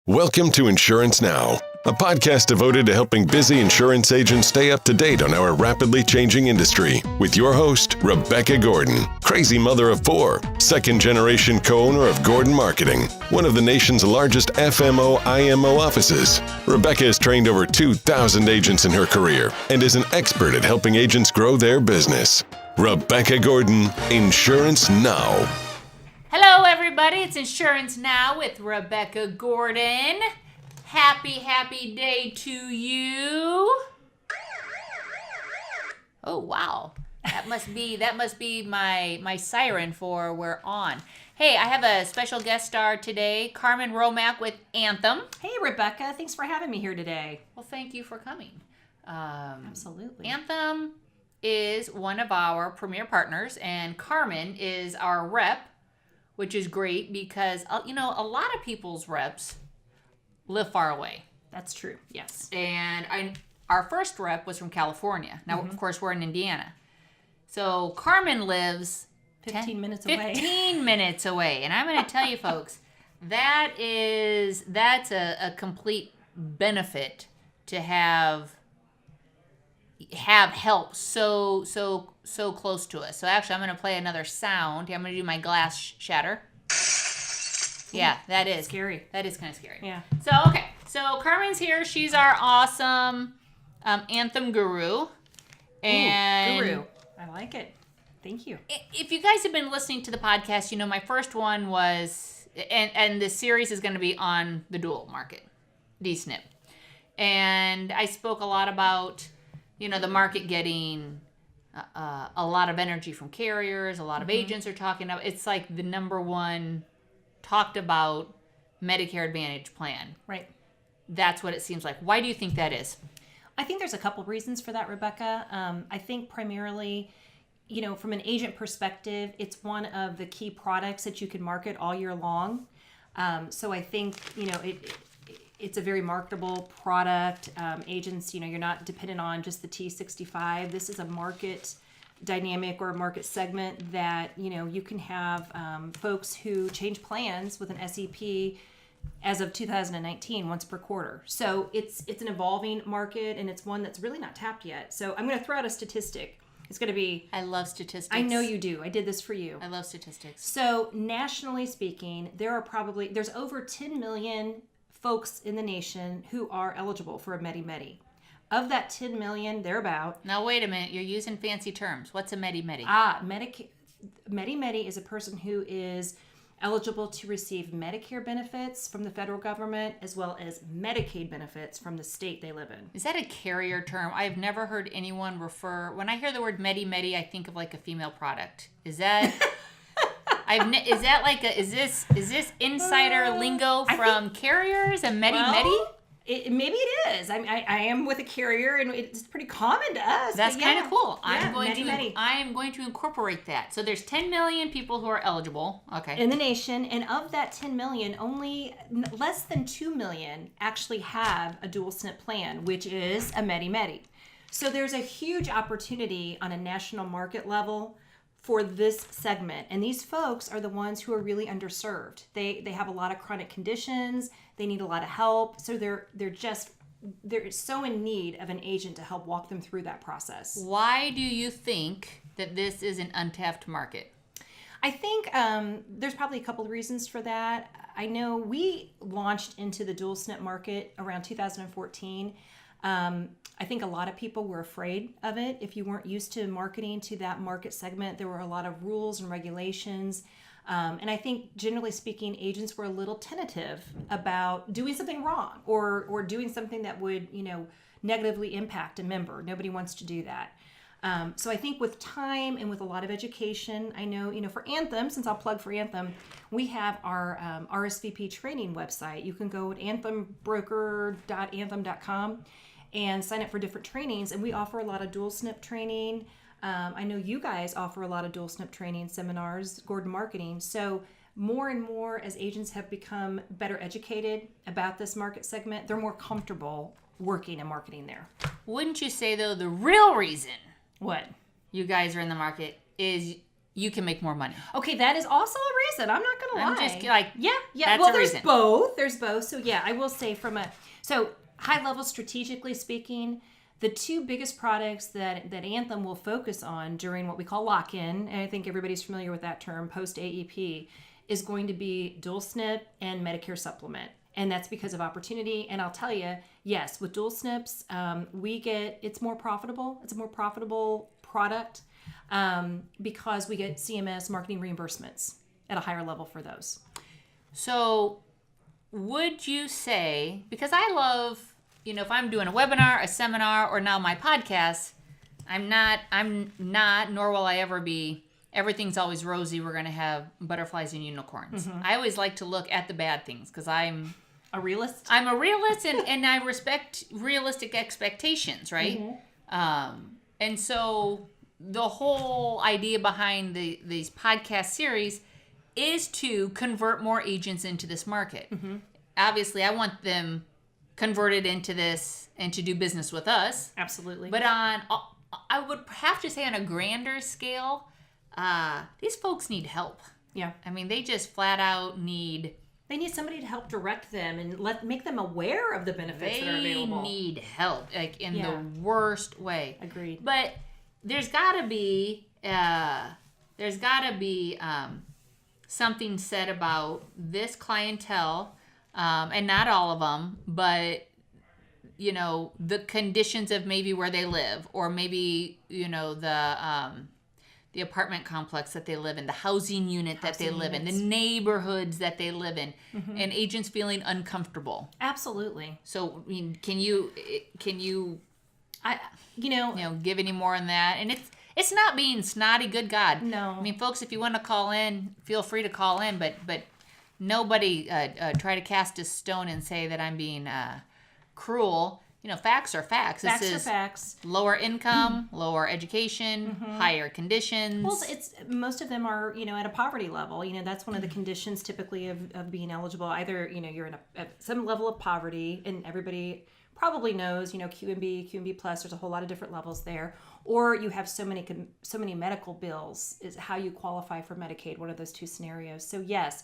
Welcome to Insurance Now, a podcast devoted to helping busy insurance agents stay up to date on our rapidly changing industry. With your host, Rebecca Gordon, crazy mother of four, second-generation co-owner of Gordon Marketing, one of the nation's largest FMO IMO offices. Rebecca has trained over 2,000 agents in her career and is an expert at helping agents grow their business. Rebecca Gordon, Insurance Now. Hello, everybody. It's Insurance Now with Rebecca Gordon. Happy day to you. Oh, wow. That must be my siren for we're on. Hey, I have a special guest star today, Carmen Romack with Anthem. Hey, Rebecca. Thanks for having me here today. Well, thank you for coming. Absolutely. Anthem is one of our premier partners, and Carmen is our rep, which is great because, a lot of people's reps live far away. That's true, yes. And our first rep was from California. Now, of course, we're in Indiana. So Carmen lives 15 minutes away. 15 minutes away. And I'm going to tell you, folks, that's a complete benefit to have help so close to us. So actually, I'm going to play another sound. I'm going to do my glass shatter. Yeah, that is scary. That is kind of scary. Yeah. So Carmen's here. She's our awesome Anthem guru. And guru. I like it. Thank you. If you guys have been listening to the podcast, my first one was, and the series is going to be on the dual market, DSNP. And I spoke a lot about the market getting a lot of energy from carriers. A lot of agents are talking about. It's like the number one talked about Medicare Advantage plan. Right. That's what it seems like. Why do you think that is? I think there's a couple reasons for that, Rebecca. I think primarily, from an agent perspective, it's one of the key products that you can market all year long. So I think, it's a very marketable product. Agents, you're not dependent on just the T65. This is a market dynamic or a market segment that, you can have folks who change plans with an SEP as of 2019, once per quarter. So it's an evolving market, and it's one that's really not tapped yet. So I'm going to throw out a statistic. It's going to be... I love statistics. I know you do. I did this for you. I love statistics. So nationally speaking, there's over 10 million folks in the nation who are eligible for a Medi-Medi. Of that 10 million, thereabout... Now, wait a minute. You're using fancy terms. What's a Medi-Medi? Medi-Medi is a person who is eligible to receive Medicare benefits from the federal government as well as Medicaid benefits from the state they live in. Is that a carrier term? I've never heard anyone refer... When I hear the word Medi-Medi, I think of like a female product. Is that... Is this insider lingo from carriers and Medi-Medi? Well, maybe it is. I am with a carrier, and it's pretty common to us. That's kind of cool. Yeah, I am going to incorporate that. So there's 10 million people who are eligible. Okay. In the nation, and of that 10 million, only less than 2 million actually have a dual SNP plan, which is a Medi-Medi. So there's a huge opportunity on a national market level for this segment. And these folks are the ones who are really underserved. They have a lot of chronic conditions. They need a lot of help. So they're so in need of an agent to help walk them through that process. Why do you think that this is an untapped market? I think there's probably a couple of reasons for that. I know we launched into the dual SNP market around 2014. I think a lot of people were afraid of it. If you weren't used to marketing to that market segment, there were a lot of rules and regulations. And I think, generally speaking, agents were a little tentative about doing something wrong or doing something that would, negatively impact a member. Nobody wants to do that. So I think with time and with a lot of education, I know, for Anthem, since I'll plug for Anthem, we have our RSVP training website. You can go at anthembroker.anthem.com and sign up for different trainings. And we offer a lot of dual SNP training. I know you guys offer a lot of dual SNP training seminars, Gordon Marketing. So more and more, as agents have become better educated about this market segment, they're more comfortable working and marketing there. Wouldn't you say, though, the real reason what you guys are in the market is you can make more money. Okay, that is also a reason. I'm not going to lie. I'm just like, yeah. that's Well, a there's reason. both. There's both. So yeah, I will say so high level strategically speaking, the two biggest products that Anthem will focus on during what we call lock-in, and I think everybody's familiar with that term, post AEP, is going to be dual SNP and Medicare supplement. And that's because of opportunity. And I'll tell you, yes, with dual SNPs, it's more profitable. It's a more profitable product because we get CMS marketing reimbursements at a higher level for those. So would you say, because I love, if I'm doing a webinar, a seminar, or now my podcast, I'm not, nor will I ever be, everything's always rosy. We're going to have butterflies and unicorns. Mm-hmm. I always like to look at the bad things because I'm a realist. I'm a realist and I respect realistic expectations, right? Mm-hmm. And so the whole idea behind these podcast series is to convert more agents into this market. Mm-hmm. Obviously, I want them converted into this and to do business with us. Absolutely. But I would have to say on a grander scale, these folks need help. Yeah. I mean, they just flat out need... They need somebody to help direct them and make them aware of the benefits that are available. They need help, like in the worst way. Agreed. But there's got to be something said about this clientele, and not all of them, but the conditions of maybe where they live, or maybe the apartment complex that they live in, the housing unit that they live in, the neighborhoods that they live in, mm-hmm. and agents feeling uncomfortable. Absolutely. So, I mean, can you give any more on that? And it's not being snotty, good God. No. I mean, folks, if you want to call in, feel free to call in, but nobody try to cast a stone and say that I'm being cruel. Facts are facts. Facts are facts. Lower income, lower education, mm-hmm. higher conditions. Well, most of them are, at a poverty level. That's one of the conditions typically of being eligible. Either, you're in at some level of poverty, and everybody probably knows, QMB plus, there's a whole lot of different levels there. Or you have so many medical bills is how you qualify for Medicaid, one of those two scenarios. So yes,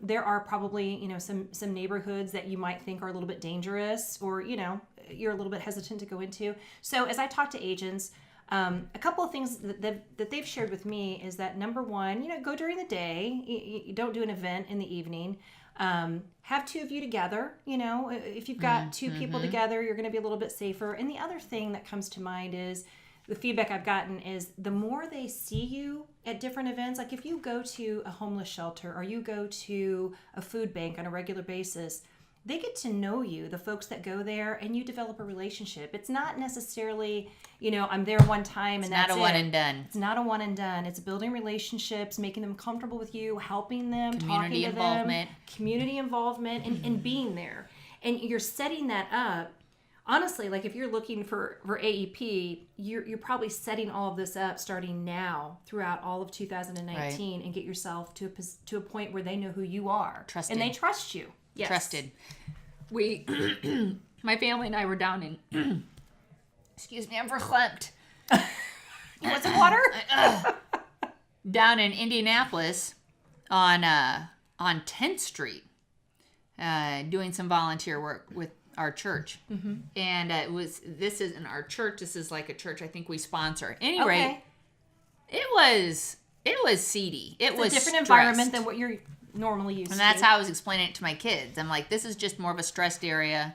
there are probably, some neighborhoods that you might think are a little bit dangerous, or, you're a little bit hesitant to go into. So as I talk to agents, a couple of things that they've shared with me is that, number one, go during the day. You don't do an event in the evening. Have two of you together. If you've got two people together, you're going to be a little bit safer. And the other thing that comes to mind is, the feedback I've gotten is, the more they see you at different events, like if you go to a homeless shelter or you go to a food bank on a regular basis, they get to know you, the folks that go there, and you develop a relationship. It's not necessarily, I'm there one time and that's it. It's not a one and done. It's not a one and done. It's building relationships, making them comfortable with you, helping them, community talking to involvement. them, community involvement, and being there. And you're setting that up. Honestly, like if you're looking for AEP, you're probably setting all of this up starting now throughout all of 2019, right. And get yourself to a point where they know who you are. Trusted. And they trust you. Yes. Trusted. My family and I were down in, excuse me, I'm verklempt. You want some water? Down in Indianapolis on 10th Street, doing some volunteer work with our church. Mm-hmm. And this isn't our church, this is like a church I think we sponsor. Anyway, okay. It was seedy. It's was a different stressed. Environment than what you're normally used to. And that's how I was explaining it to my kids. I'm like, this is just more of a stressed area.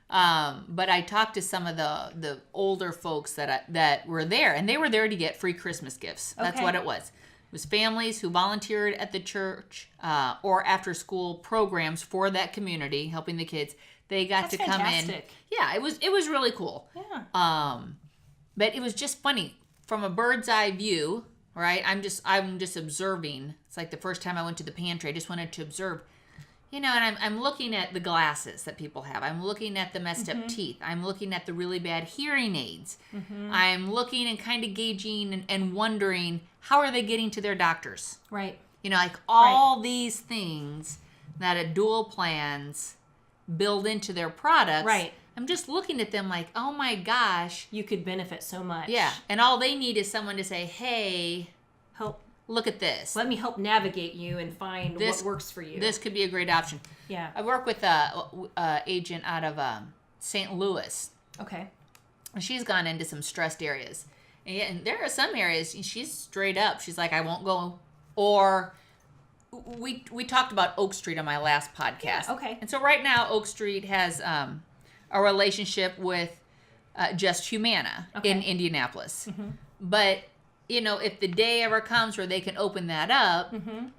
But I talked to some of the older folks that were there, and they were there to get free Christmas gifts. That's what it was. It was families who volunteered at the church or after school programs for that community, helping the kids. They got to come in. Yeah, it was really cool. Yeah. But it was just funny from a bird's eye view, right? I'm just observing. It's like the first time I went to the pantry, I just wanted to observe. And I'm looking at the glasses that people have. I'm looking at the messed up teeth. I'm looking at the really bad hearing aids. Mm-hmm. I'm looking and kind of gauging and wondering, how are they getting to their doctors? Right. Like all these things that a dual plans build into their products. Right. I'm just looking at them like, oh my gosh. You could benefit so much. Yeah. And all they need is someone to say, hey, look at this. Let me help navigate you and find what works for you. This could be a great option. Yeah. I work with a agent out of St. Louis. Okay. And she's gone into some stressed areas. And there are some areas she's straight up. She's like, I won't go. Or we talked about Oak Street on my last podcast. Yeah, okay. And so right now Oak Street has a relationship with Just Humana in Indianapolis. Mm-hmm. But, if the day ever comes where they can open that up,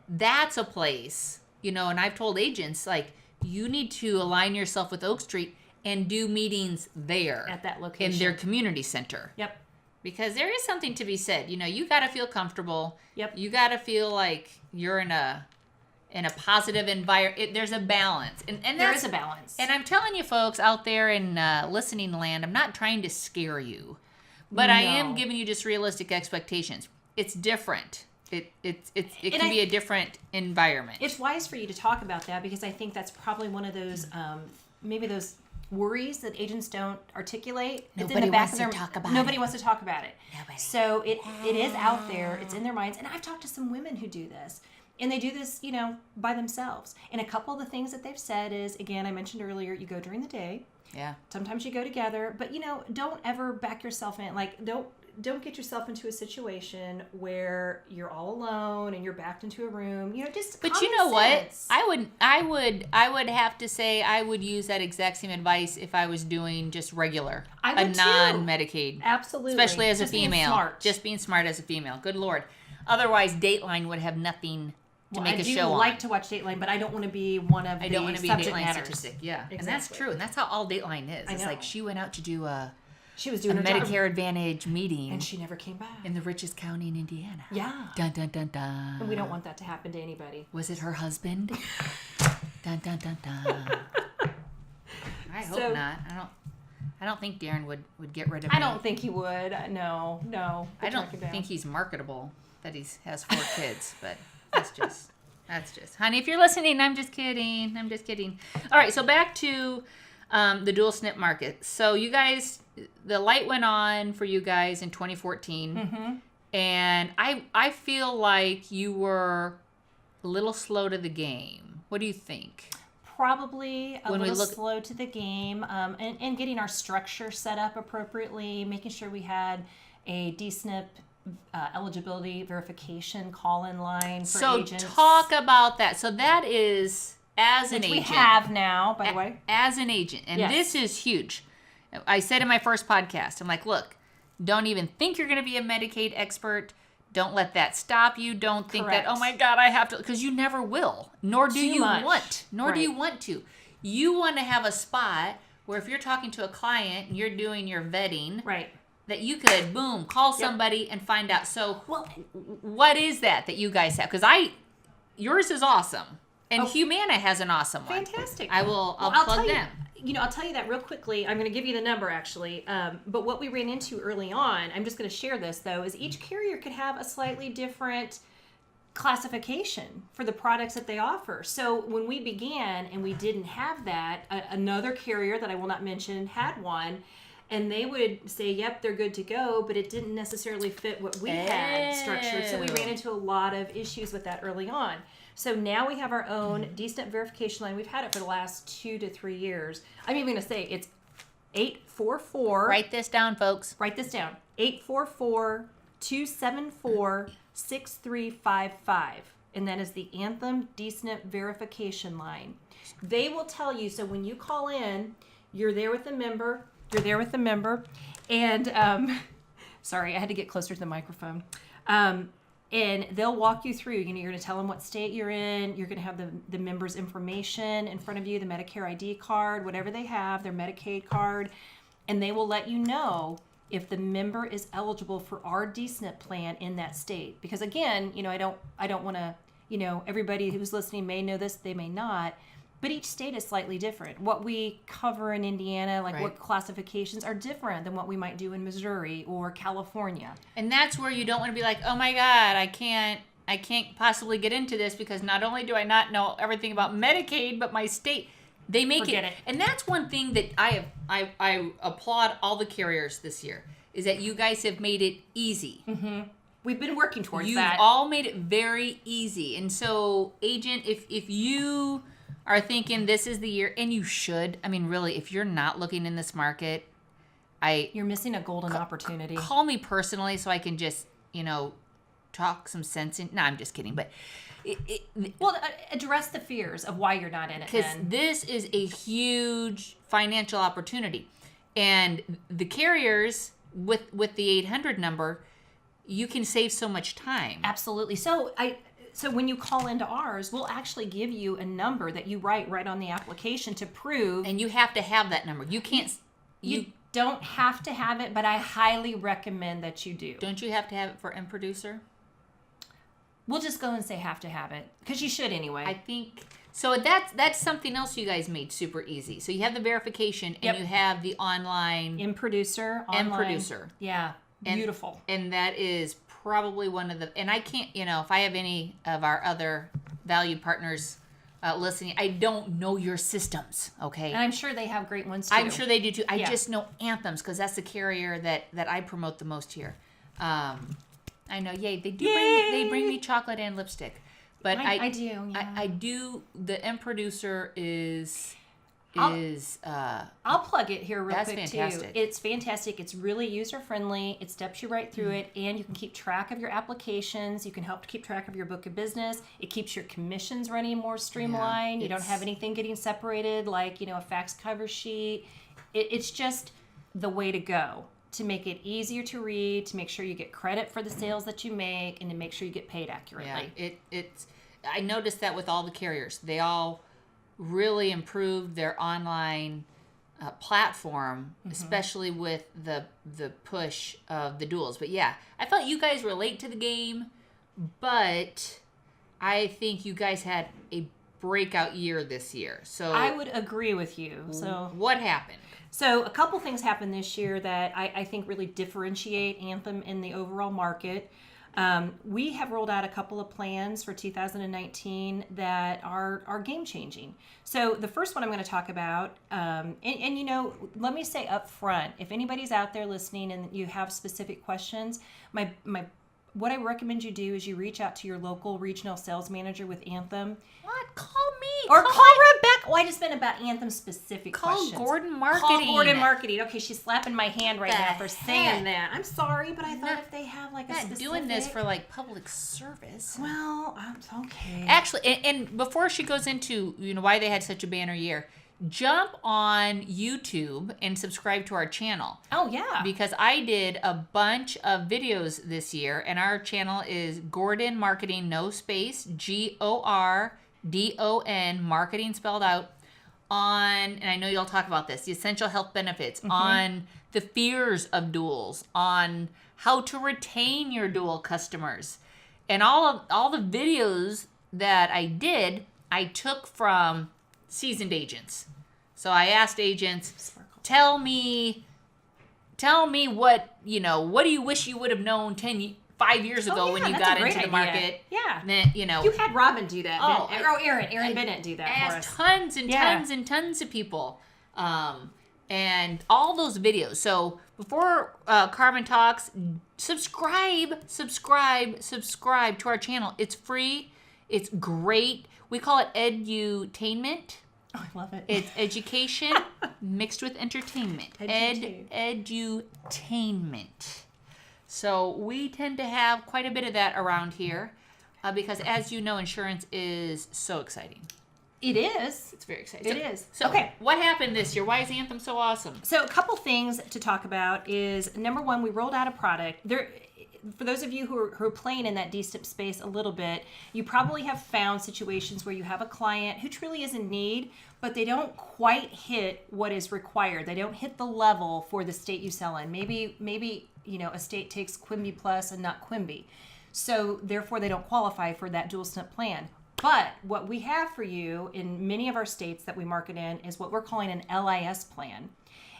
that's a place, and I've told agents, like, you need to align yourself with Oak Street and do meetings there. At that location. In their community center. Yep. Because there is something to be said. You got to feel comfortable. Yep. You got to feel like you're in a positive environment. There's a balance. And there is a balance. And I'm telling you folks out there in listening land, I'm not trying to scare you. But I am giving you just realistic expectations. It's different. It can be a different environment. It's wise for you to talk about that because I think that's probably one of those maybe those worries that agents don't articulate. Nobody wants to talk about it. Nobody wants to talk about it. Nobody. So it is out there. It's in their minds. And I've talked to some women who do this. And they do this, by themselves. And a couple of the things that they've said is, again, I mentioned earlier, you go during the day. Yeah. Sometimes you go together, but don't ever back yourself in. Like, don't get yourself into a situation where you're all alone and you're backed into a room. Just. But you know sense. What? I would have to say I would use that exact same advice if I was doing just regular, a non-Medicaid. Absolutely. Especially as a female. Being smart. Just being smart as a female. Good Lord. Otherwise, Dateline would have nothing to make a show on. I do like to watch Dateline, but I don't want to be one of the subject matters. I don't want to be a Dateline statistic. Yeah, exactly. And that's true. And that's how all Dateline is. It's like she went out to do she was doing a Medicare Advantage meeting. And she never came back. In the richest county in Indiana. Yeah. Dun, dun, dun, dun. And we don't want that to happen to anybody. Was it her husband? Dun, dun, dun, dun. I hope not. I don't think Darren would get rid of me. I don't think he would. No. I don't think he's marketable that he has 4 kids, but that's just, honey, if you're listening, I'm just kidding. All right, so back to the dual SNP market. So you guys, the light went on for you guys in 2014, and I feel like you were a little slow to the game. What do you think? Probably a little slow to the game, and getting our structure set up appropriately, making sure we had a DSNP eligibility verification call-in line for agents. So talk about that. So that is as an agent. Which we have now, by the way. As an agent. And this is huge. I said in my first podcast, I'm like, look, don't even think you're going to be a Medicaid expert. Don't let that stop you. Don't think that, oh my God, I have to, because you never will. Nor do you want. Nor do you want to. You want to have a spot where if you're talking to a client and you're doing your vetting, that you could, boom, call somebody and find out. So what is that you guys have? Because yours is awesome. And Humana has an awesome one. Fantastic. I'll plug them. I'll tell you that real quickly. I'm going to give you the number, actually. But what we ran into early on, I'm just going to share this, though, is each carrier could have a slightly different classification for the products that they offer. So when we began and we didn't have that, another carrier that I will not mention had one. And they would say, yep, they're good to go, but it didn't necessarily fit what we had structured. So we ran into a lot of issues with that early on. So now we have our own DSNP verification line. We've had it for the last 2 to 3 years. I'm even going to say it's 844. Write this down, folks. Write this down. 844-274-6355. And that is the Anthem DSNP verification line. They will tell you, so when you call in, you're there with the member. And sorry, I had to get closer to the microphone. And they'll walk you through. You're going to tell them what state you're in. You're going to have the member's information in front of you, the Medicare ID card, whatever they have, their Medicaid card, and they will let you know if the member is eligible for our DSNP plan in that state. Because again, I don't want to, everybody who's listening may know this, they may not. But each state is slightly different. What we cover in Indiana, what classifications are different than what we might do in Missouri or California. And that's where you don't want to be like, oh my God, I can't possibly get into this because not only do I not know everything about Medicaid, but my state, they make it. And that's one thing that I applaud all the carriers this year, is that you guys have made it easy. We've been working towards You've that. all made it very easy. And so, agent, if you are thinking this is the year, and you should, I mean, really, if you're not looking in this market, You're missing a golden opportunity. call me personally so I can just, talk some sense in. No, I'm just kidding. But address the fears of why you're not in it. because then. this is a huge financial opportunity, and the carriers with the 800 number, you can save so much time. Absolutely. So when you call into ours, we'll actually give you a number that you write right on the application to prove. And you have to have that number. You can't. You don't have to have it, but I highly recommend that you do. Don't you have to have it for end producer? We'll just go and say have to have it because you should anyway. I think so. That's something else you guys made super easy. So you have the verification and you have the online in producer, online. end producer. Yeah, beautiful. And that is probably one of the. And I can't. If I have any of our other valued partners listening, I don't know your systems. Okay. And I'm sure they have great ones too. I'm sure they do too. I just know Anthem's because that's the carrier that I promote the most here. I know, they bring me chocolate and lipstick, but I do. Yeah. I do. The end producer is. I'll plug it here real quick fantastic. too. It's fantastic. It's really user friendly. It steps you right through it, and you can keep track of your applications. You can help to keep track of your book of business. It keeps your commissions running more streamlined. You don't have anything getting separated like a fax cover sheet. It's just the way to go to make it easier to read, to make sure you get credit for the sales that you make, and to make sure you get paid accurately. Yeah, I noticed that with all the carriers. They all really improved their online platform, especially with the push of the duals. But yeah, I felt you guys were late to the game, but I think you guys had a breakout year this year. So I would agree with you. So what happened? So a couple things happened this year that I think really differentiate Anthem in the overall market. We have rolled out a couple of plans for 2019 that are game changing. So the first one I'm going to talk about, and let me say up front, if anybody's out there listening and you have specific questions, what I recommend you do is you reach out to your local regional sales manager with Anthem. What? Call me. Or call Rebecca. Oh, I just meant about Anthem specific questions. Call Gordon Marketing. Call Gordon Marketing. Okay, she's slapping my hand right now for saying heck? that. I'm sorry, but I thought if they have like a specific... doing this for like public service. Well, okay. Actually, and before she goes into why they had such a banner year, jump on YouTube and subscribe to our channel. Oh, yeah. Because I did a bunch of videos this year, and our channel is Gordon Marketing, no space, GORDON, marketing spelled out, and I know you'll talk about this, the essential health benefits, on the fears of duals, on how to retain your dual customers. And all the videos that I did, I took from seasoned agents. So I asked agents, tell me what do you wish you would have known 5 years ago when you got into the market? Yeah. Then, you had Robin do that. Aaron Bennett do that for us. Tons and tons and tons of people. And all those videos. So before Carmen talks, subscribe to our channel. It's free. It's great. We call it edutainment. Oh, I love it. It's education mixed with entertainment. Edutainment. So we tend to have quite a bit of that around here because, as you know, insurance is so exciting. It is. It's very exciting. It is. So, what happened this year? Why is Anthem so awesome? So a couple things to talk about is, number one, we rolled out a product. For those of you who are playing in that DSNP space a little bit, you probably have found situations where you have a client who truly is in need, but they don't quite hit what is required. They don't hit the level for the state you sell in. Maybe a state takes Quimby Plus and not Quimby. So therefore they don't qualify for that dual SNP plan. But what we have for you in many of our states that we market in is what we're calling an LIS plan.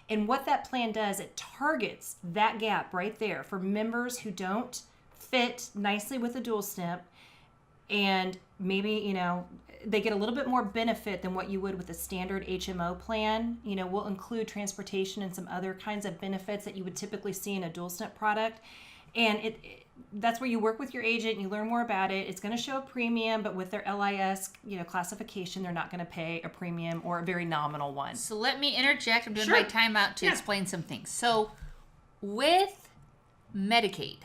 And what that plan does, it targets that gap right there for members who don't fit nicely with the dual SNP, and maybe, they get a little bit more benefit than what you would with a standard HMO plan. We'll include transportation and some other kinds of benefits that you would typically see in a dual SNP product. And that's where you work with your agent, you learn more about it. It's going to show a premium, but with their LIS, classification, they're not going to pay a premium or a very nominal one. So let me interject. I'm doing my timeout to explain some things. So with Medicaid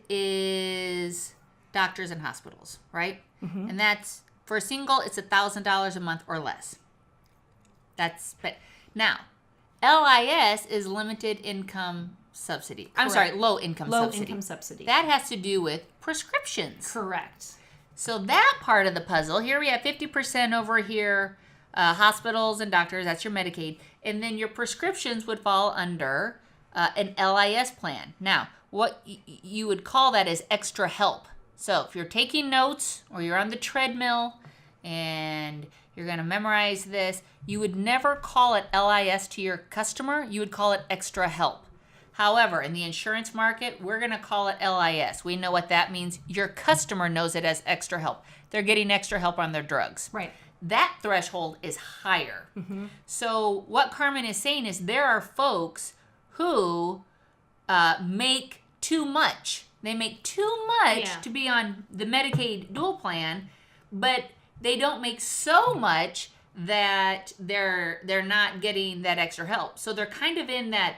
is doctors and hospitals, right? And that's for a single, it's $1,000 a month or less. But now LIS is limited income subsidy. Correct. I'm sorry, low income subsidy. Low income subsidy. That has to do with prescriptions. Correct. So that part of the puzzle, here we have 50% over here, hospitals and doctors, that's your Medicaid. And then your prescriptions would fall under an LIS plan. Now, what you would call that is extra help. So if you're taking notes or you're on the treadmill and you're going to memorize this, you would never call it LIS to your customer. You would call it extra help. However, in the insurance market, we're going to call it LIS. We know what that means. Your customer knows it as extra help. They're getting extra help on their drugs. Right. That threshold is higher. So what Carmen is saying is there are folks who make too much. They make too much to be on the Medicaid dual plan, but they don't make so much that they're not getting that extra help. So they're kind of in that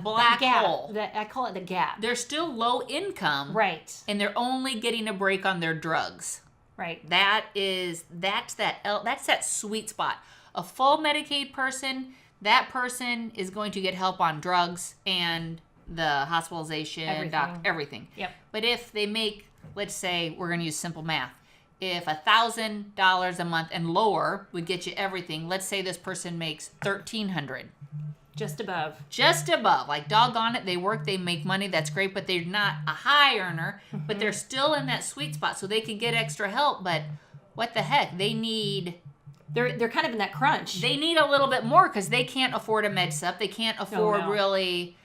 black hole. I call it the gap. They're still low income. Right. And they're only getting a break on their drugs. Right. That's that sweet spot. A full Medicaid person, that person is going to get help on drugs and the hospitalization, everything. Yep. But if they make, let's say, we're going to use simple math. If $1,000 a month and lower would get you everything, let's say this person makes $1,300. Just above. Like, doggone it, they work, they make money, that's great, but they're not a high earner, but they're still in that sweet spot, so they can get extra help, but what the heck, They're kind of in that crunch. They need a little bit more because they can't afford a med sup, they can't afford really...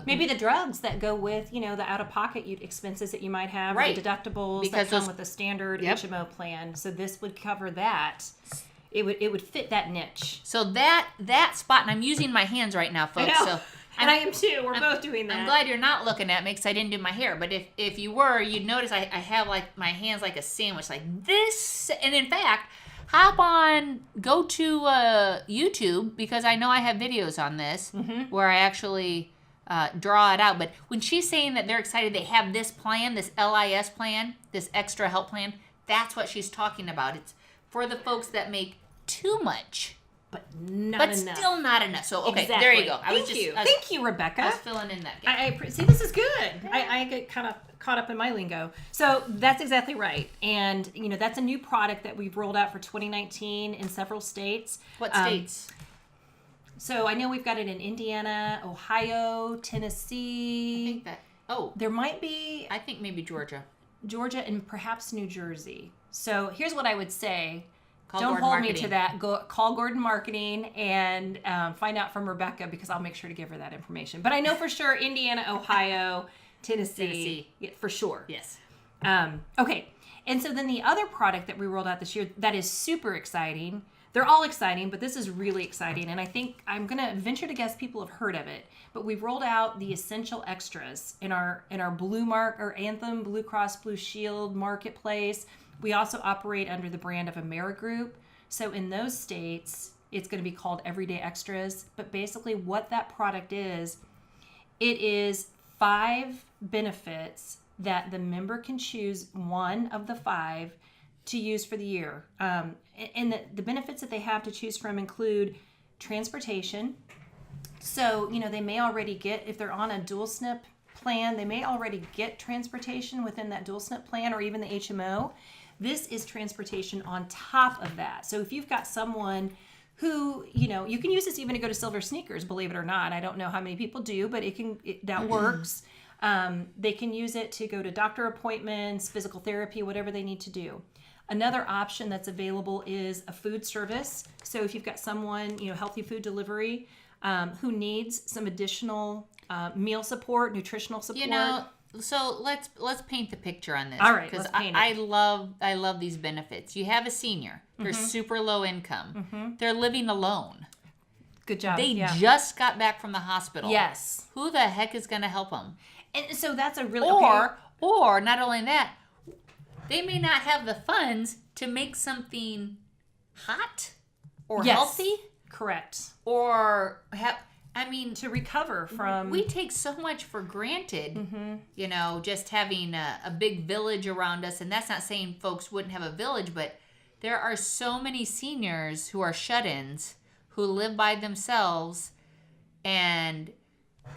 maybe the drugs that go with, the out-of-pocket expenses that you might have, right. The deductibles because that come with the standard HMO plan. So this would cover that. It would fit that niche. So that spot, and I'm using my hands right now, folks. I know. So and I am too. We're both doing that. I'm glad you're not looking at me because I didn't do my hair. But if you were, you'd notice I have like my hands like a sandwich, like this. And in fact, go to YouTube because I know I have videos on this where I actually draw it out. But when she's saying that they're excited, they have this plan, this LIS plan, this extra help plan, that's what she's talking about. It's for the folks that make too much. But still not enough. So, okay, exactly. There you go. Thank you, Rebecca. I was filling in that gap. I see, this is good. I get kind of caught up in my lingo. So that's exactly right. And, that's a new product that we've rolled out for 2019 in several states. What states? So I know we've got it in Indiana, Ohio, Tennessee. There might be... I think maybe Georgia, and perhaps New Jersey. So here's what I would say. Don't hold me to that. Call Gordon Marketing and find out from Rebecca because I'll make sure to give her that information. But I know for sure Indiana, Ohio, Tennessee. Yeah, for sure. Yes. Okay. And so then the other product that we rolled out this year that is super exciting. They're all exciting, but this is really exciting. And I think I'm going to venture to guess people have heard of it. But we've rolled out the Essential Extras in our or Anthem, Blue Cross Blue Shield marketplace. We also operate under the brand of AmeriGroup. So in those states, it's going to be called Everyday Extras. But basically what that product is, it is 5 benefits that the member can choose one of the 5 to use for the year. And the benefits that they have to choose from include transportation. So, they may already get, if they're on a dual SNP plan, they may already get transportation within that dual SNP plan or even the HMO. This is transportation on top of that. So if you've got someone who, you can use this even to go to Silver Sneakers, believe it or not. I don't know how many people do, but that works. They can use it to go to doctor appointments, physical therapy, whatever they need to do. Another option that's available is a food service. So if you've got someone, healthy food delivery, who needs some additional meal support, nutritional support. So let's paint the picture on this. All right, because let's paint I love these benefits. You have a senior; they're super low income. They're living alone. Good job. They just got back from the hospital. Yes. Who the heck is going to help them? And so that's a really or not only that, they may not have the funds to make something hot or healthy. Correct. Or to recover from. We take so much for granted, just having a big village around us. And that's not saying folks wouldn't have a village, but there are so many seniors who are shut-ins who live by themselves, and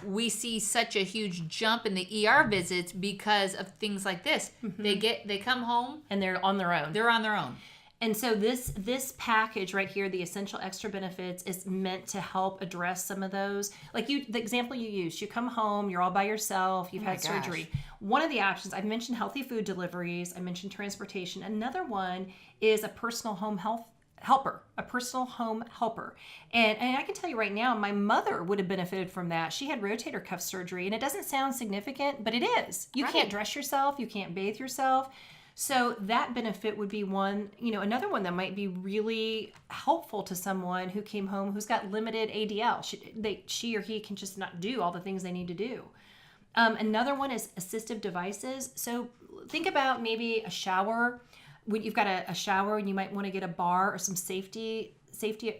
we see such a huge jump in the ER visits because of things like this. They come home and they're on their own. They're on their own. And so this package right here, the essential extra benefits, is meant to help address some of those. Like the example you used, you come home, you're all by yourself, you've had surgery. One of the options, I've mentioned healthy food deliveries, I mentioned transportation. Another one is a personal home helper. And I can tell you right now, my mother would have benefited from that. She had rotator cuff surgery, and it doesn't sound significant, but it is. You can't dress yourself, you can't bathe yourself. So that benefit would be one, another one that might be really helpful to someone who came home who's got limited ADL. She or he can just not do all the things they need to do. Another one is assistive devices. So think about maybe a shower. When you've got a shower and you might want to get a bar or some safety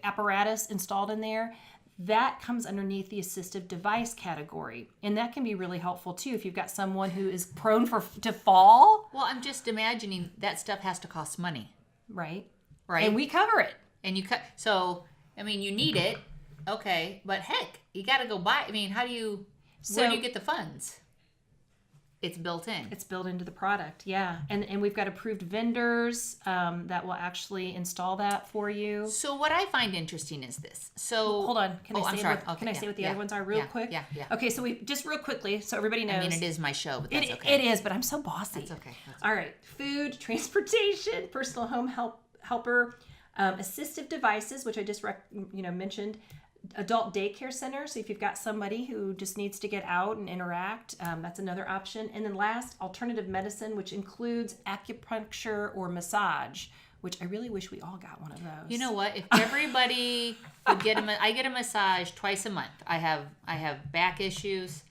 apparatus installed in there. That comes underneath the assistive device category. And that can be really helpful too if you've got someone who is prone to fall. Well, I'm just imagining that stuff has to cost money. Right. And we cover it. And you you need it. Okay. But heck, you got to go buy. Where do you get the funds? It's built in. It's built into the product, yeah. And we've got approved vendors that will actually install that for you. So what I find interesting is this. So hold on. Can I say what the other ones are real quick? Yeah. Okay, so we just real quickly, so everybody knows. It is my show, but that's okay. It is, but I'm so bossy. That's okay. All right. Food, transportation, personal home helper, assistive devices, which I just mentioned. Adult daycare center, so if you've got somebody who just needs to get out and interact, that's another option. And then last, alternative medicine, which includes acupuncture or massage, which I really wish we all got one of those. You know what? If everybody would I get a massage twice a month. I have back issues,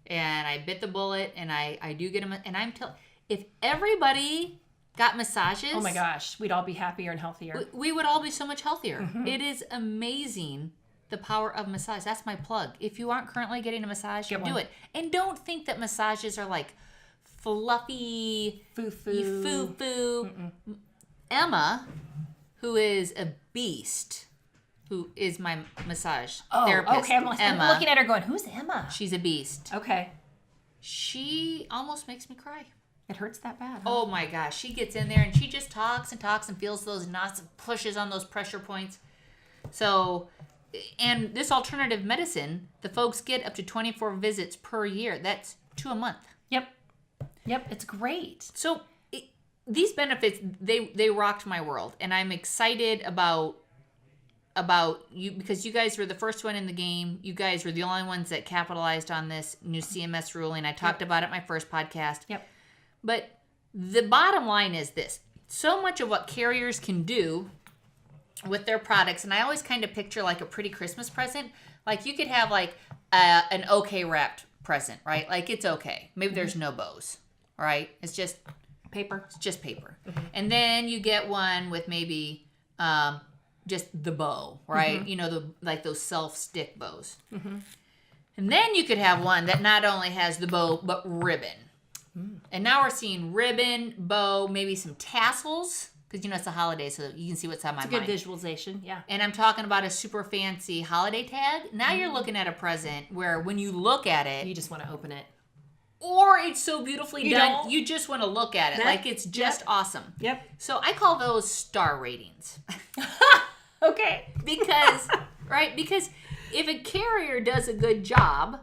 and I bit the bullet, and I do get them. And if everybody got massages, oh my gosh, we'd all be happier and healthier. We would all be so much healthier. It is amazing. The power of massage. That's my plug. If you aren't currently getting a massage, do it. And don't think that massages are like fluffy, foo-foo. Emma, who is a beast, who is my massage therapist. Okay. I'm looking at her going, who's Emma? She's a beast. Okay. She almost makes me cry. It hurts that bad, huh? Oh my gosh. She gets in there and she just talks and feels those knots and pushes on those pressure points. So... And this alternative medicine, the folks get up to 24 visits per year. That's 2 a month. Yep, it's great. So these benefits, they rocked my world. And I'm excited about you because you guys were the first one in the game. You guys were the only ones that capitalized on this new CMS ruling. I talked about it in my first podcast. Yep. But the bottom line is this. So much of what carriers can do with their products, and I always kind of picture like a pretty Christmas present. Like you could have like an okay wrapped present, right? Like it's okay. Maybe there's no bows, right? It's just paper. It's just paper. And then you get one with maybe just the bow, right? Like those self-stick bows. And then you could have one that not only has the bow but ribbon. And now we're seeing ribbon, bow, maybe some tassels. Because, it's a holiday, so you can see what's on my mind. It's a good visualization, yeah. And I'm talking about a super fancy holiday tag. Now you're looking at a present where when you look at it... You just want to open it. Or it's so beautifully done, you just want to look at it. Like it's just awesome. Yep. So I call those star ratings. Okay. Because if a carrier does a good job,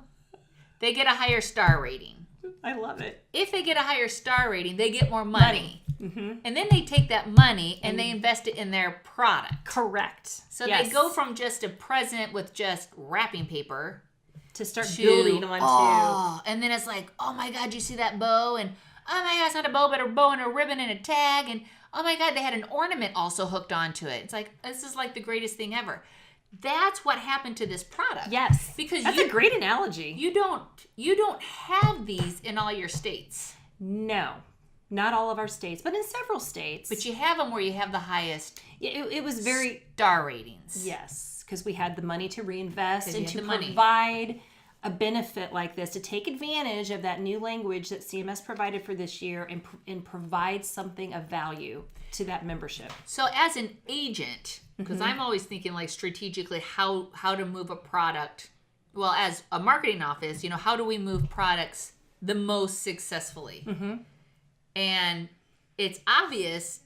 they get a higher star rating. I love it. If they get a higher star rating, they get more money. And then they take that money and they invest it in their product. Correct. So they go from just a present with just wrapping paper to start building onto. And then it's like, oh my God, you see that bow? And oh my God, it's not a bow, but a bow and a ribbon and a tag. And oh my God, they had an ornament also hooked onto it. It's like, this is like the greatest thing ever. That's what happened to this product. Yes. Because that's a great analogy. You don't have these in all your states. No. Not all of our states, but in several states. But you have them where you have the highest it was very star ratings. Yes, because we had the money to reinvest and to money. provide a benefit like this, to take advantage of that new language that CMS provided for this year and provide something of value to that membership. So as an agent, because I'm always thinking like strategically how to move a product. Well, as a marketing office, how do we move products the most successfully? And it's obvious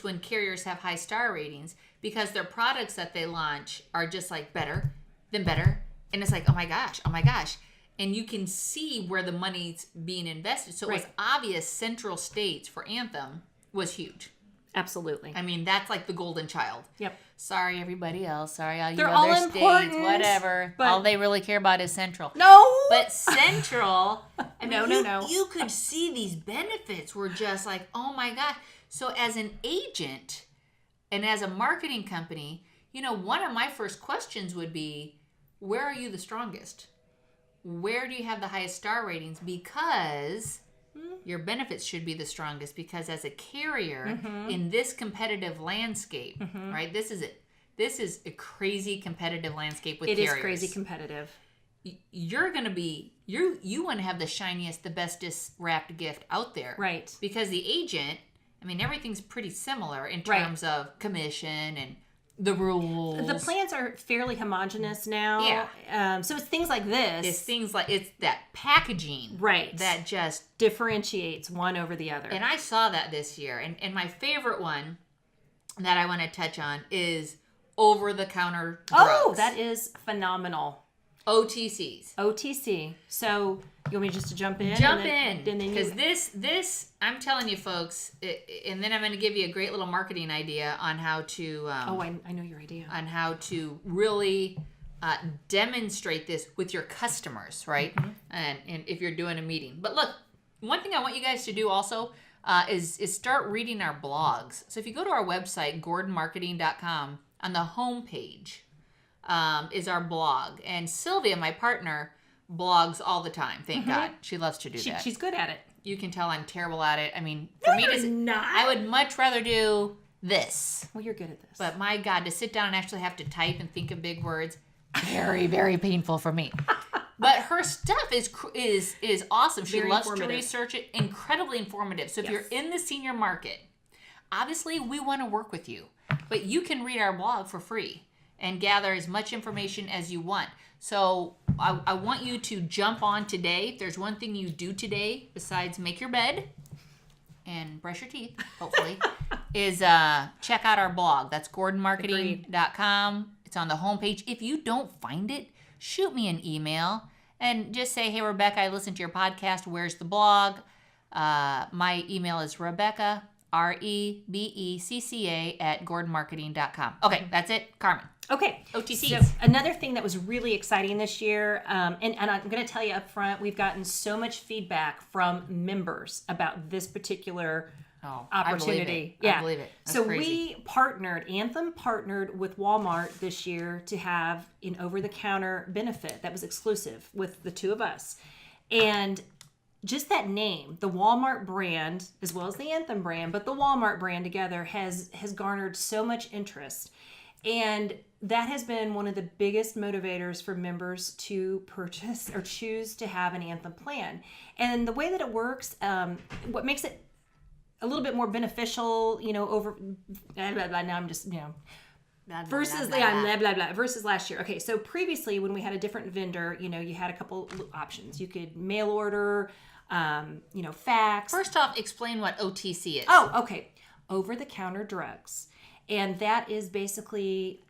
when carriers have high star ratings because their products that they launch are just like better than better. And it's like, oh my gosh. And you can see where the money's being invested. So it was obvious Central States for Anthem was huge. Absolutely. I mean, that's like the golden child. Yep. Sorry, everybody else. Sorry, all you They're other all states, important, whatever. but all they really care about is Central. No! But Central, I mean, No. You could see these benefits were just like, oh my God. So as an agent and as a marketing company, one of my first questions would be, where are you the strongest? Where do you have the highest star ratings? Because your benefits should be the strongest, because as a carrier in this competitive landscape, right? This is a crazy competitive landscape with carriers. It is crazy competitive. You're going to be, you want to have the shiniest, the bestest wrapped gift out there. Right. Because the agent, I mean, everything's pretty similar in terms of commission and the rules. The plans are fairly homogenous now. Yeah. So it's things like this. It's that packaging. Right. That just differentiates one over the other. And I saw that this year. And my favorite one that I want to touch on is over-the-counter drugs. Oh, that is phenomenal. OTCs. OTC. So you want me just to jump in? Jump in. Because this, I'm telling you folks, and then I'm going to give you a great little marketing idea on how to... I know your idea. On how to really demonstrate this with your customers, right? And if you're doing a meeting. But look, one thing I want you guys to do also is start reading our blogs. So if you go to our website, gordonmarketing.com, on the homepage is our blog. And Sylvia, my partner, blogs all the time. Thank God. She loves to do that. She's good at it. You can tell I'm terrible at it. I mean, for me I would much rather do this. Well, you're good at this. But my God, to sit down and actually have to type and think of big words, very, very painful for me. But her stuff is awesome. She loves to research it. Incredibly informative. So if you're in the senior market, obviously we want to work with you. But you can read our blog for free and gather as much information as you want. So I want you to jump on today. If there's one thing you do today besides make your bed and brush your teeth, hopefully, is check out our blog. That's gordonmarketing.com. It's on the homepage. If you don't find it, shoot me an email and just say, hey, Rebecca, I listened to your podcast. Where's the blog? My email is Rebecca, REBECCA @gordonmarketing.com. Okay, that's it. Carmen. Okay. OTCs. So another thing that was really exciting this year, and I'm going to tell you up front, we've gotten so much feedback from members about this particular opportunity. I believe it. That's so crazy. Anthem partnered with Walmart this year to have an over-the-counter benefit that was exclusive with the two of us. And just that name, the Walmart brand, as well as the Anthem brand, but the Walmart brand together has garnered so much interest. And that has been one of the biggest motivators for members to purchase or choose to have an Anthem plan. And the way that it works, what makes it a little bit more beneficial, over blah, blah, blah, now I'm just, versus versus last year. Okay, so previously when we had a different vendor, you had a couple options. You could mail order, fax. First off, explain what OTC is. Oh, okay. Over-the-counter drugs. And that is basically,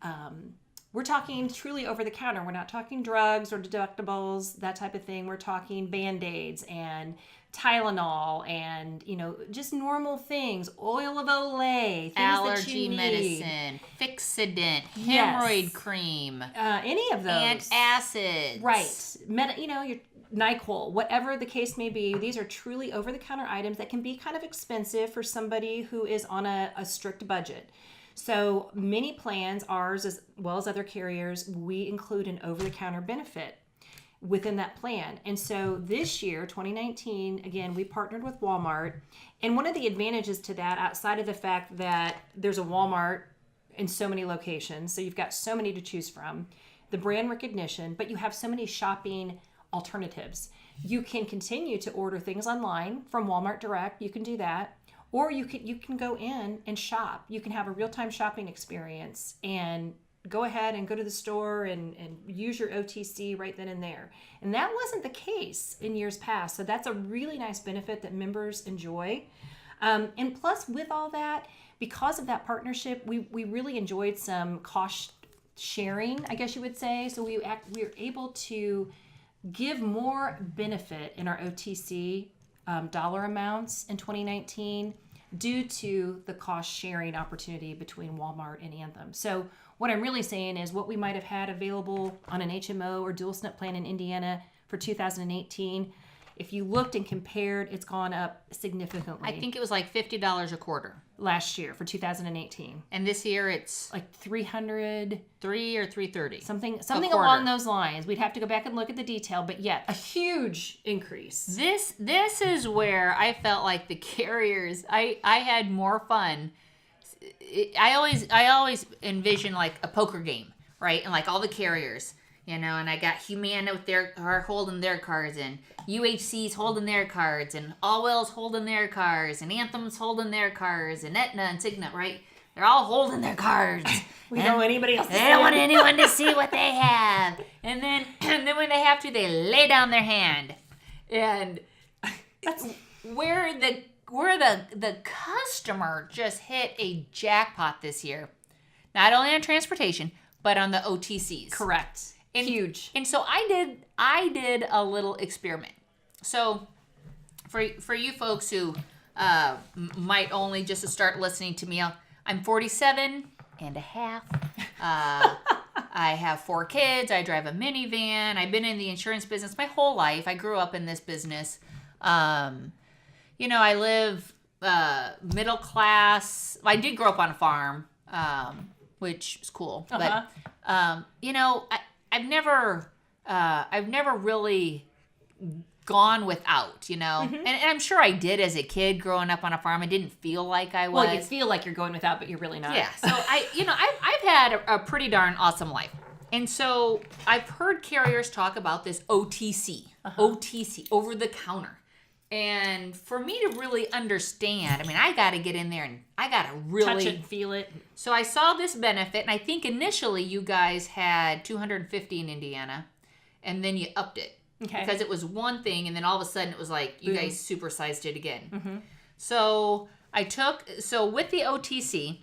we're talking truly over-the-counter. We're not talking drugs or deductibles, that type of thing. We're talking Band-Aids and Tylenol and, just normal things. Oil of Olay, things allergy that you medicine, Fixodent, hemorrhoid cream. Any of those. Antacids. Right. Your NyQuil, whatever the case may be, these are truly over-the-counter items that can be kind of expensive for somebody who is on a strict budget. So many plans, ours as well as other carriers, we include an over-the-counter benefit within that plan. And so this year, 2019, again, we partnered with Walmart. And one of the advantages to that, outside of the fact that there's a Walmart in so many locations, so you've got so many to choose from, the brand recognition, but you have so many shopping alternatives. You can continue to order things online from Walmart Direct. You can do that. Or you can go in and shop. You can have a real-time shopping experience and go ahead and go to the store and use your OTC right then and there. And that wasn't the case in years past. So that's a really nice benefit that members enjoy. And plus, with all that, because of that partnership, we really enjoyed some cost sharing, I guess you would say. So we were able to give more benefit in our OTC dollar amounts in 2019 due to the cost sharing opportunity between Walmart and Anthem. So what I'm really saying is what we might have had available on an HMO or dual SNP plan in Indiana for 2018, if you looked and compared, it's gone up significantly. I think it was like $50 a quarter last year for 2018. And this year it's like 303 or 330. Something along those lines. We'd have to go back and look at the detail, but yet a huge increase. This is where I felt like the carriers, I had more fun. I always envision like a poker game, right? And like all the carriers, and I got Humana are holding their cards, and UHC's holding their cards, and Allwell's holding their cards, and Anthem's holding their cards, and Aetna and Cigna, right? They're all holding their cards. We don't want anybody else to see They don't want anyone to see what they have. And then when they have to, they lay down their hand. And that's where the customer just hit a jackpot this year. Not only on transportation, but on the OTCs. Correct. Huge. And so I did a little experiment. So for you folks who might only just start listening to me, I'm 47 and a half. I have 4 kids. I drive a minivan. I've been in the insurance business my whole life. I grew up in this business. I live middle class. I did grow up on a farm, which is cool. Uh-huh. But I've never really gone without, Mm-hmm. and I'm sure I did as a kid growing up on a farm. I didn't feel like I was. Well, you feel like you're going without, but you're really not. Yeah. So I've had a pretty darn awesome life. And so I've heard carriers talk about this OTC, OTC, over the counter. And for me to really understand, I got to get in there and I got to really touch it and feel it. So I saw this benefit, and I think initially you guys had 250 in Indiana, and then you upped it. Okay. Because it was one thing, and then all of a sudden it was like you Boom. guys supersized it again. Mm-hmm. So with the OTC,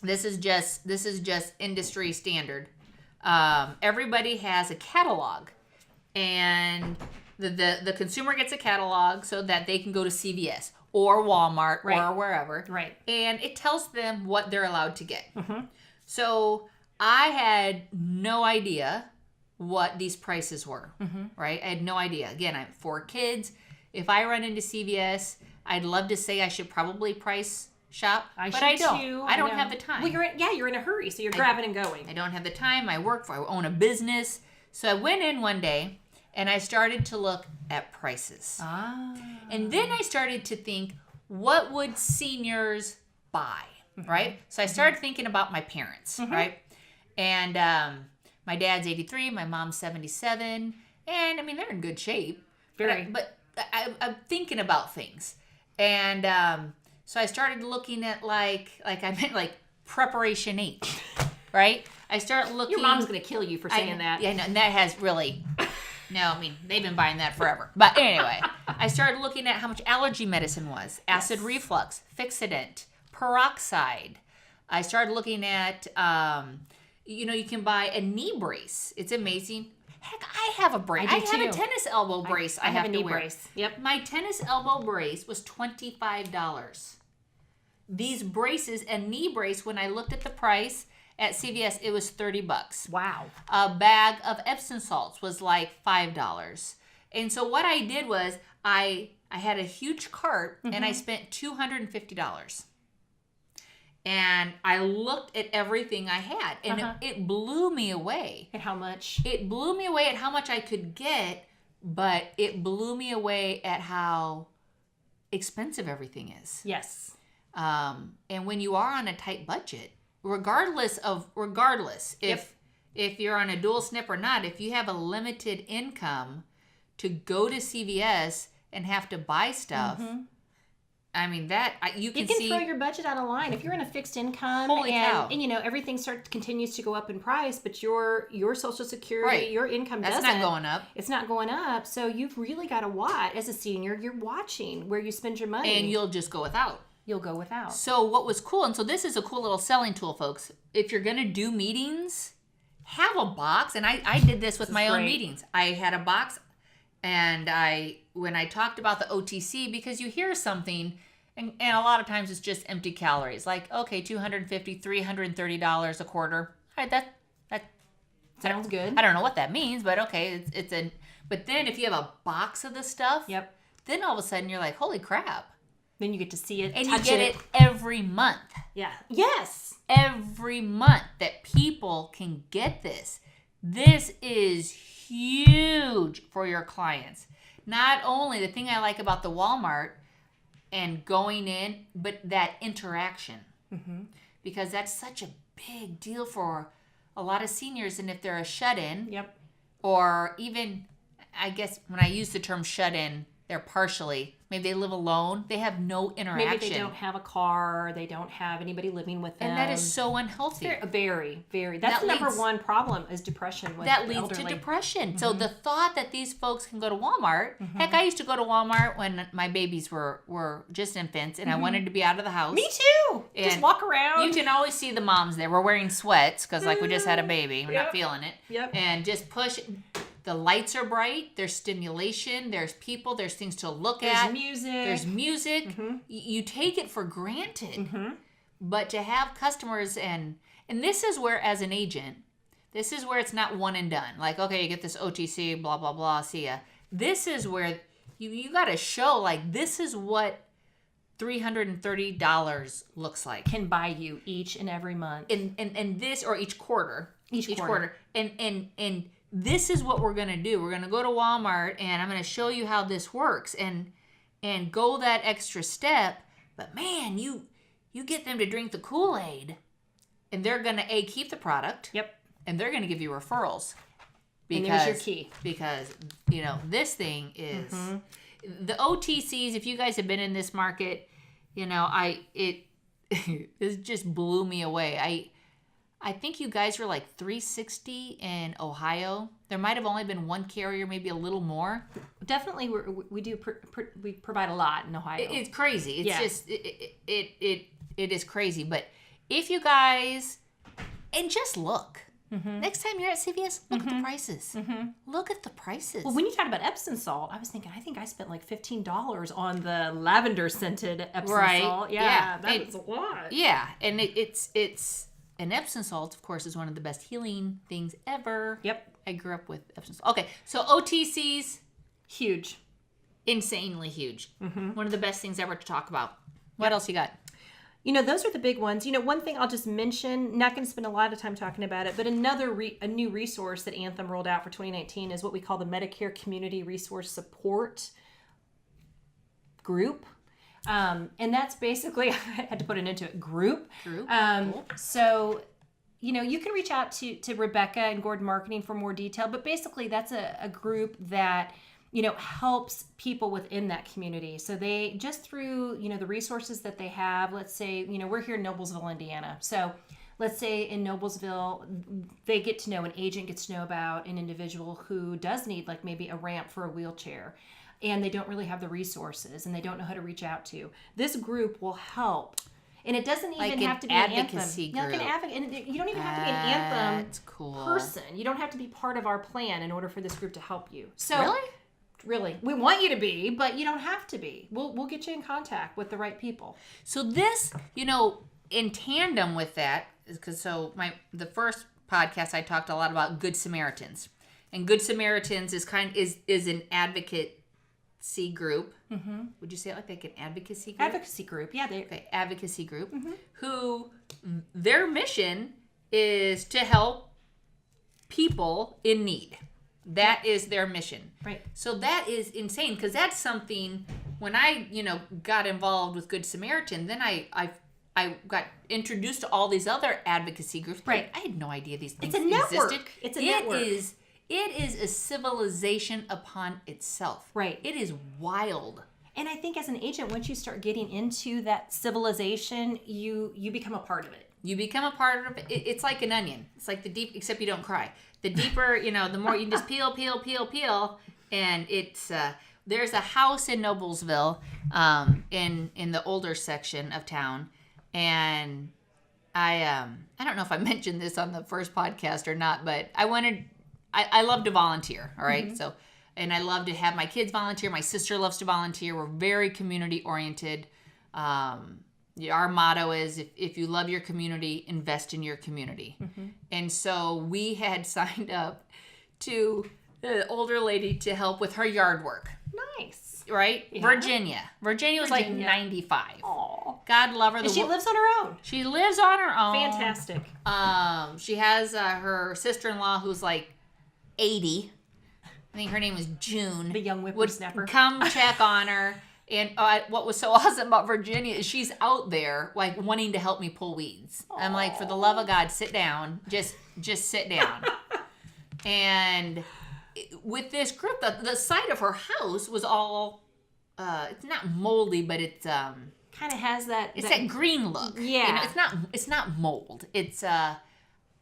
this is just industry standard. Everybody has a catalog, and the consumer gets a catalog so that they can go to CVS or Walmart or wherever. Right. And it tells them what they're allowed to get. Mm-hmm. So I had no idea what these prices were, right? I had no idea. Again, I have 4 kids. If I run into CVS, I'd love to say I should probably price shop, but I don't. Too. I don't have the time. Well, you're in a hurry, so you're grabbing and going. I don't have the time. I own a business. So I went in one day and I started to look at prices. And then I started to think, what would seniors buy, right? So I started thinking about my parents, right? And my dad's 83, my mom's 77, and they're in good shape. Very. But I'm thinking about things. And so I started looking at like Preparation H, right? I start looking. Your mom's going to kill you for saying that. Yeah, no, and that has really... No, they've been buying that forever. But anyway, I started looking at how much allergy medicine was, acid reflux, Fixodent, peroxide. I started looking at, you can buy a knee brace. It's amazing. Heck, I have a brace. I have a tennis elbow brace I have a to knee wear. brace. Yep. My tennis elbow brace was $25. These braces, a knee brace, when I looked at the price at CVS, it was $30. Wow. A bag of Epsom salts was like $5. And so what I did was I had a huge cart and I spent $250. And I looked at everything I had, and it blew me away. At how much? It blew me away at how much I could get, but it blew me away at how expensive everything is. Yes. And when you are on a tight budget, regardless if you're on a dual SNP or not, if you have a limited income to go to CVS and have to buy stuff, I mean, that you can see, throw your budget out of line if you're in a fixed income. Holy cow. And everything continues to go up in price, but your Social Security, your income that's not going up. It's not going up. So you've really got to watch as a senior. You're watching where you spend your money, and you'll just go without. You'll go without. So what was cool, and so this is a cool little selling tool, folks. If you're gonna do meetings, have a box. And I did this with my own meetings. I had a box. And when I talked about the OTC, because you hear something, and a lot of times it's just empty calories, like, okay, $250, $330 a quarter. All right, that sounds good. I don't know what that means, but okay, but then if you have a box of the stuff, then all of a sudden you're like, holy crap. Then you get to see it, and touch you get it every month. Yeah. Yes. Every month that people can get this. This is huge for your clients. Not only the thing I like about the Walmart and going in, but that interaction. Because that's such a big deal for a lot of seniors. And if they're a shut-in, or even, I guess when I use the term shut-in, they're partially, maybe they live alone, they have no interaction. Maybe they don't have a car, they don't have anybody living with them. And that is so unhealthy. Very, very. That's the number one problem is depression with that leads elderly. to depression. So the thought that these folks can go to Walmart, heck, I used to go to Walmart when my babies were just infants and I wanted to be out of the house. Me too. And just walk around. You can always see the moms there. We're wearing sweats because like we just had a baby. We're not feeling it. And just push. The lights are bright. There's stimulation. There's people. There's things to look at. There's music. You take it for granted. But to have customers and this is where, as an agent, this is where it's not one and done. Like, okay, you get this OTC, blah, blah, blah, see ya. This is where you got to show, like, this is what $330 looks like. Can buy you each and every month. And this, or each quarter. Each quarter. And this is what we're going to do. We're going to go to Walmart and I'm going to show you how this works and go that extra step. But man, you get them to drink the Kool-Aid and they're going to keep the product. And they're going to give you referrals. And there's your key. Because, this thing is the OTCs, if you guys have been in this market, it just blew me away. I think you guys were like 360 in Ohio. There might have only been one carrier, maybe a little more. Definitely, we provide a lot in Ohio. It's crazy. It's just it is crazy. But if you guys and just look next time you're at CVS, look at the prices. Look at the prices. Well, when you talked about Epsom salt, I was thinking I think I spent like $15 on the lavender scented Epsom salt. Yeah, that was a lot. Yeah, and it's. And Epsom salt, of course, is one of the best healing things ever. I grew up with Epsom salt. Okay, so OTCs, huge. Insanely huge. One of the best things ever to talk about. What else you got? Those are the big ones. One thing I'll just mention, not going to spend a lot of time talking about it, but a new resource that Anthem rolled out for 2019 is what we call the Medicare Community Resource Support Group. And that's basically, I had to put it into it, group. Cool. So, you can reach out to Rebecca and Gordon Marketing for more detail, but basically that's a group that, helps people within that community. So they, just through, the resources that they have, let's say, we're here in Noblesville, Indiana. So let's say in Noblesville, they get to know, an agent gets to know about an individual who does need like maybe a ramp for a wheelchair. And they don't really have the resources and they don't know how to reach out to. This group will help. And it doesn't even have to be an Anthem. Group. Like an advocacy group. And you don't even have to be an Anthem person. You don't have to be part of our plan in order for this group to help you. So Really. We want you to be, but you don't have to be. We'll get you in contact with the right people. So this, in tandem with that, because the first podcast I talked a lot about Good Samaritans. And Good Samaritans is an advocate group. Would you say it like an advocacy group? Advocacy group, yeah. Okay, advocacy group, who their mission is to help people in need. That is their mission. Right. So that is insane, because that's something, when I, got involved with Good Samaritan, then I got introduced to all these other advocacy groups. Right. I had no idea these things It's a network. existed. It's a network. It is a civilization upon itself. Right. It is wild. And I think as an agent, once you start getting into that civilization, you become a part of it. You become a part of it. It's like an onion. It's like the deep, except you don't cry. The deeper, the more you just peel, and it's there's a house in Noblesville, in the older section of town, and I don't know if I mentioned this on the first podcast or not, but I love to volunteer. All right, so. And I love to have my kids volunteer. My sister loves to volunteer. We're very community oriented. Our motto is, if you love your community, invest in your community. And so we had signed up to the older lady to help with her yard work. Nice. Right? Yeah. Virginia was like 95. Aww. God love her. And she lives on her own. She lives on her own. Fantastic. She has her sister-in-law who's like 80. I think her name was June. The young whippersnapper. Would come check on her. And what was so awesome about Virginia is she's out there like wanting to help me pull weeds. Aww. I'm like, for the love of God, sit down. Just sit down. And with this group, the side of her house was all, it's not moldy, but it's kind of has that. It's that green look. Yeah. It's not mold. It's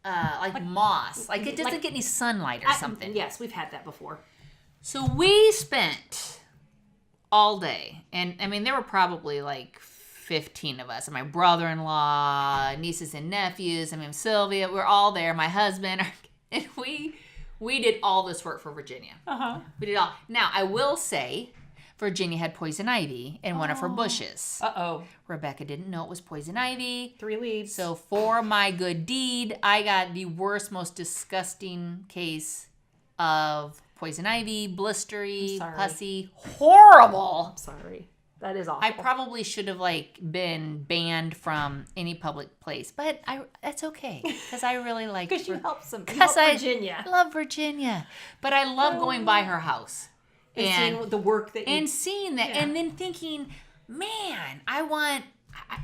like moss. Like it doesn't get any sunlight or something. Yes, we've had that before. So we spent all day, and I mean there were probably like 15 of us. And my brother-in-law, nieces and nephews. I mean Sylvia. We're all there. My husband, and we did all this work for Virginia. We did all. Now I will say, Virginia had poison ivy in one of her bushes. Rebecca didn't know it was poison ivy. 3 leaves. So for my good deed, I got the worst, most disgusting case of poison ivy, blistery, pussy, horrible. I'm sorry. That is awful. I probably should have been banned from any public place, but that's okay because I really like. Because you help Virginia. I love Virginia, but I love going by her house. And seeing the work that you... And seeing that, and then thinking, man, I want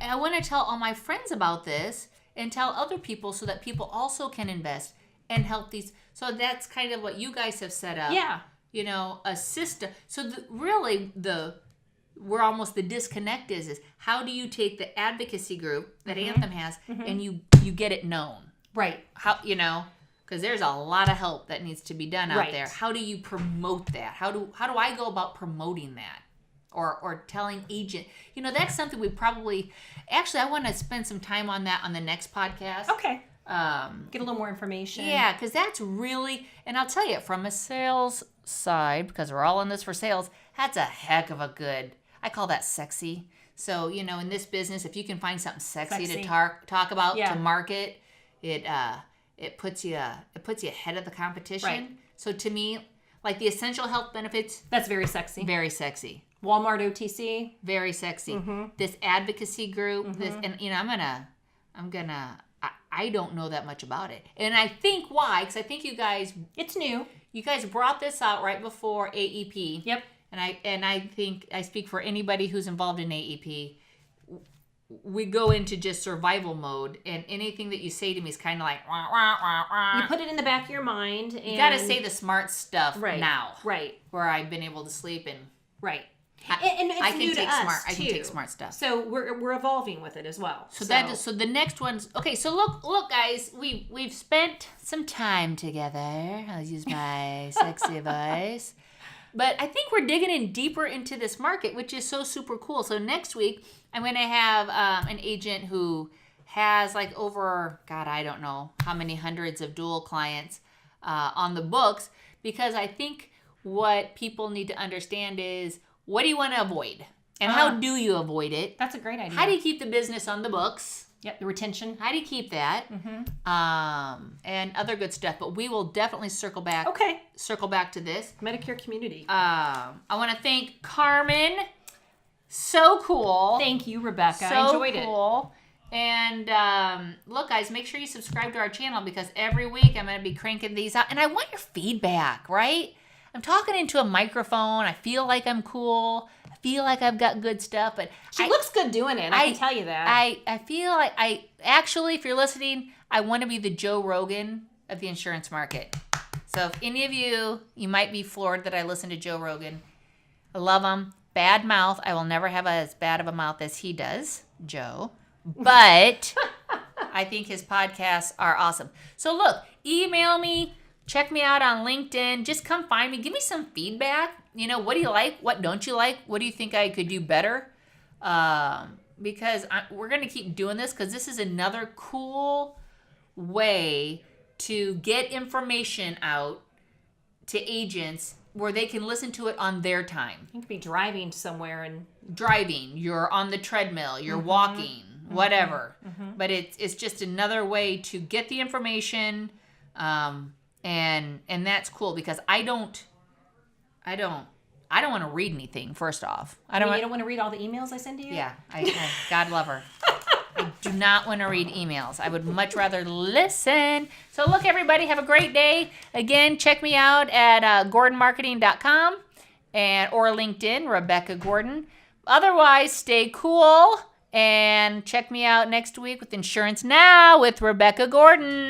to tell all my friends about this and tell other people so that people also can invest and help these. So that's kind of what you guys have set up. Yeah. A system. So we're almost the disconnect is how do you take the advocacy group that Anthem has and you get it known? Right. How, because there's a lot of help that needs to be done out there. How do you promote that? How do I go about promoting that? Or telling agent, that's something we probably, actually, I want to spend some time on that on the next podcast. Okay. Get a little more information. Yeah, because that's really, and I'll tell you, from a sales side, because we're all in this for sales, that's a heck of a good, I call that sexy. So, in this business, if you can find something sexy. To talk about, to market, it puts you ahead of the competition. Right. So to me, like the essential health benefits, that's very sexy. Very sexy. Walmart OTC, very sexy. This advocacy group, this, and I don't know that much about it, and I think why? Because I think you guys, it's new. You guys brought this out right before AEP. Yep. And I think I speak for anybody who's involved in AEP. We go into just survival mode, and anything that you say to me is kind of like, wah, wah, wah, wah. You put it in the back of your mind. And you got to say the smart stuff now. Right. Where I've been able to sleep and. Right. And it's new to us, I can take smart stuff. So we're evolving with it as well. So the next one's okay. So look, guys, we've spent some time together. I'll use my sexy voice. But I think we're digging in deeper into this market, which is so super cool. So next week, I'm going to have an agent who has over, God, I don't know how many hundreds of dual clients on the books, because I think what people need to understand is, what do you want to avoid? And how do you avoid it? That's a great idea. How do you keep the business on the books? Yep, the retention. How do you keep that? And other good stuff. But we will definitely circle back. Okay. Circle back to this. Medicare community. I want to thank Carmen. So cool. Thank you, Rebecca. So I enjoyed it. cool. And look, guys, make sure you subscribe to our channel because every week I'm going to be cranking these out. And I want your feedback, right? I'm talking into a microphone. I feel like I'm cool. I feel like I've got good stuff. But She looks good doing it. I can tell you that. I feel like actually, if you're listening, I want to be the Joe Rogan of the insurance market. So if any of you might be floored that I listen to Joe Rogan. I love him. Bad mouth. I will never have as bad of a mouth as he does, Joe. But I think his podcasts are awesome. So look, email me. Check me out on LinkedIn. Just come find me. Give me some feedback. You know, what do you like? What don't you like? What do you think I could do better? Because we're going to keep doing this because this is another cool way to get information out to agents where they can listen to it on their time. You could be driving somewhere and... Driving. You're on the treadmill. You're walking. Whatever. But it's just another way to get the information. And that's cool because I don't want to read anything. First off, you don't want to read all the emails I send to you? Yeah, I God love her. I do not want to read emails. I would much rather listen. So look, everybody, have a great day. Again, check me out at GordonMarketing.com or LinkedIn, Rebecca Gordon. Otherwise, stay cool and check me out next week with Insurance Now with Rebecca Gordon.